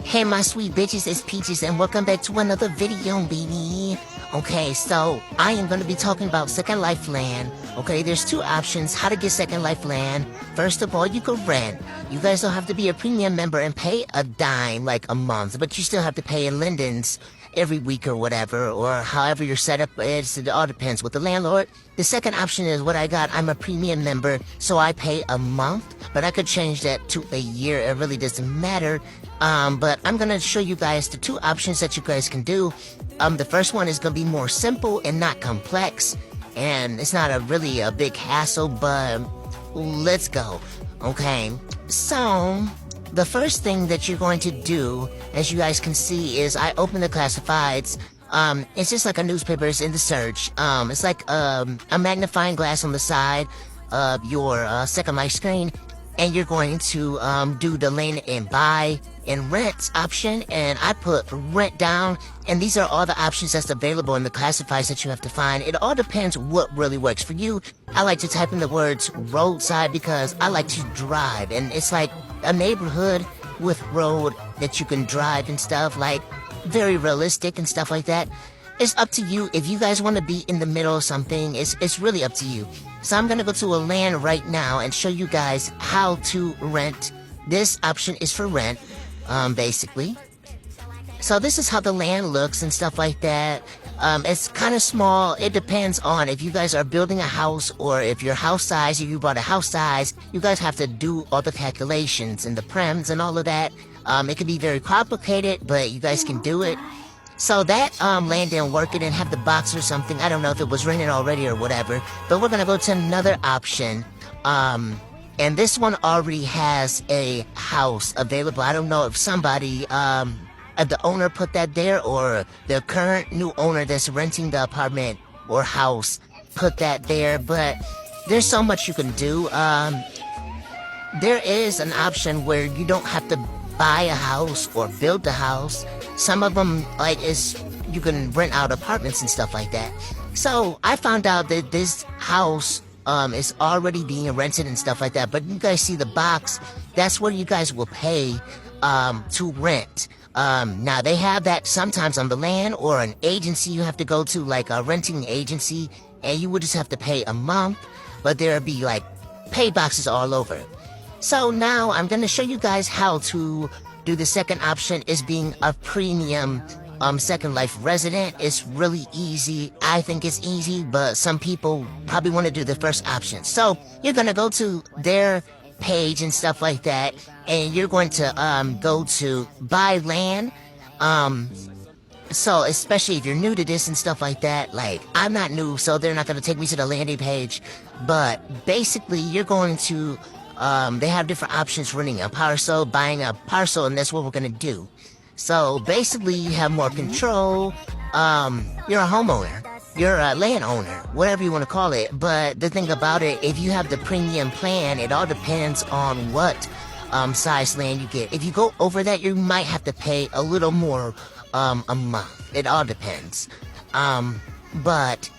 Hey my sweet bitches, it's Peaches and welcome back to another video, baby. Okay, so I am going to be talking about Second Life land. Okay, there's two options how to get Second Life land. First of all, you can rent. You guys don't have to be a premium member and pay a dime like a month, but you still have to pay in lindens every week or whatever, or however your setup is. It all depends with the landlord. The second option is what I got. I'm a premium member, so I pay a month, but I could change that to a year. It really doesn't matter. But I'm gonna show you guys the two options that you guys can do. The first one is gonna be more simple and not complex, and it's not really a big hassle, but let's go. Okay, so the first thing that you're going to do, as you guys can see, is I open the classifieds. It's just like a newspaper. It's in the search. It's like a magnifying glass on the side of your Second Life screen, and you're going to do the lend and buy and rent option, and I put rent down, and these are all the options that's available in the classifieds that you have to find. It all depends what really works for you. I like to type in the words roadside because I like to drive, and it's like a neighborhood with road that you can drive and stuff, like very realistic and stuff like that. It's up to you. If you guys want to be in the middle of something, it's really up to you. So I'm gonna go to a land right now and show you guys how to rent. This option is for rent, basically. So this is how the land looks and stuff like that. It's kind of small. It depends on if you guys are building a house or if your house size, if you bought a house size, you guys have to do all the calculations and the prems and all of that. It can be very complicated, but you guys can do it. So that land didn't work. It didn't have the box or something. I don't know if it was rented already or whatever. But we're gonna go to another option. And this one already has a house available. I don't know if somebody, the owner put that there, or the current new owner that's renting the apartment or house put that there. But there's so much you can do. There is an option where you don't have to buy a house or build a house. Some of them, like, you can rent out apartments and stuff like that. So I found out that this house is already being rented and stuff like that. But you guys see the box, that's where you guys will pay to rent. Now they have that sometimes on the land or an agency you have to go to, like a renting agency, and you would just have to pay a month, but there'll be like pay boxes all over. So now I'm gonna show you guys how to do the second option, is being a premium Second Life resident. It's really easy. I think it's easy, but some people probably want to do the first option. So you're gonna go to their page and stuff like that, and you're going to go to buy land. So especially if you're new to this and stuff like that, like I'm not new, so they're not gonna take me to the landing page. But basically you're going to they have different options: renting a parcel, buying a parcel, and that's what we're gonna do. So basically you have more control. You're a homeowner, you're a landowner, whatever you want to call it. But the thing about it, if you have the premium plan, it all depends on what size land you get. If you go over that, you might have to pay a little more a month. It all depends. But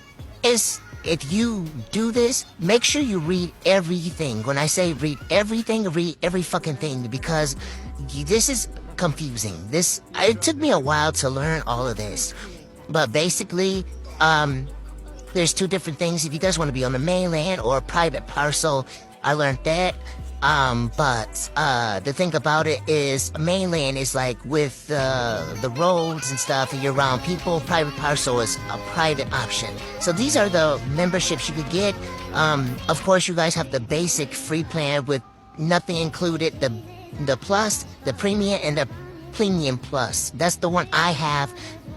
if you do this, make sure you read everything. When I say read everything, read every fucking thing, because this is confusing. It took me a while to learn all of this. But basically, there's two different things. If you guys want to be on the mainland or a private parcel, I learned that. But the thing about it is, mainland is like with the roads and stuff, and you're around people. Private parcel is a private option. So these are the memberships you could get. Of course, you guys have the basic free plan with nothing included, the plus, the premium, and the premium plus. That's the one I have,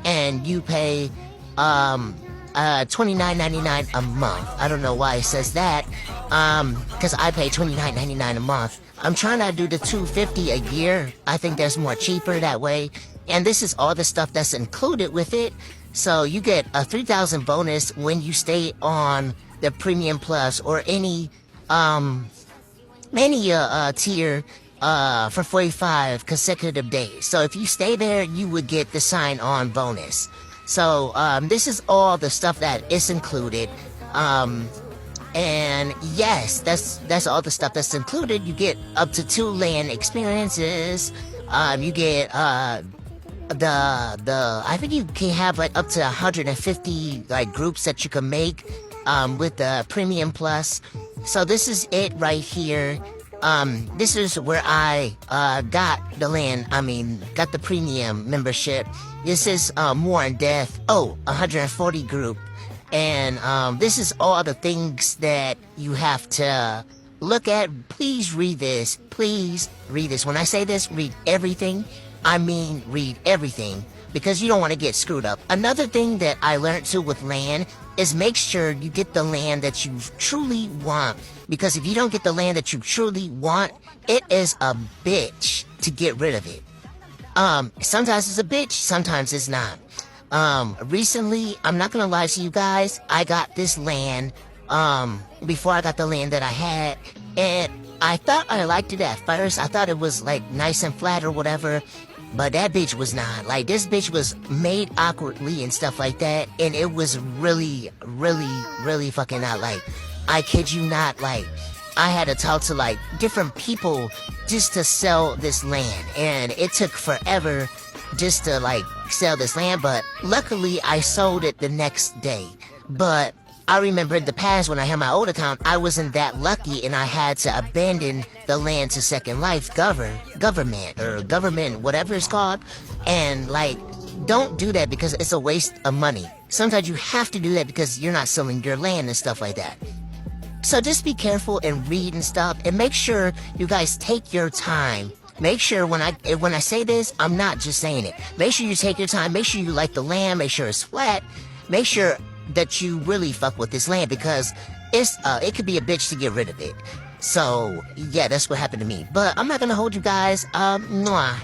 and you pay $29.99 a month. I don't know why it says that, because I pay $29.99 a month. I'm trying to do the $250 a year. I think that's more cheaper that way. And this is all the stuff that's included with it. So you get a 3,000 bonus when you stay on the premium plus or any tier for 45 consecutive days. So if you stay there, you would get the sign-on bonus. So this is all the stuff that is included. And yes, that's all the stuff that's included. You get up to 2 land experiences. You get I think you can have like up to 150 like groups that you can make with the Premium Plus. So this is it right here. This is where I got the land. Got the premium membership. This is More in Depth. 140 group. And this is all the things that you have to look at. Please read this. Please read this. When I say this, read everything. Read everything, because you don't want to get screwed up. Another thing that I learned too with land is make sure you get the land that you truly want. Because if you don't get the land that you truly want, it is a bitch to get rid of it. Sometimes it's a bitch, sometimes it's not. Recently, I'm not gonna lie to you guys, I got this land, before I got the land that I had, and I thought I liked it at first. I thought it was like nice and flat or whatever. But that bitch was not. Like, this bitch was made awkwardly and stuff like that. And it was really, really, really fucking not like, I kid you not, like, I had to talk to like different people just to sell this land. And it took forever just to like sell this land. But luckily I sold it the next day. But I remember in the past when I had my old account, I wasn't that lucky and I had to abandon the land to Second Life government, whatever it's called. And like, don't do that because it's a waste of money. Sometimes you have to do that because you're not selling your land and stuff like that. So just be careful and read and stuff, and make sure you guys take your time. Make sure when I say this, I'm not just saying it. Make sure you take your time. Make sure you like the land. Make sure it's flat. Make sure that you really fuck with this land, because it could be a bitch to get rid of it. So yeah, that's what happened to me. But I'm not gonna hold you guys. Mwah.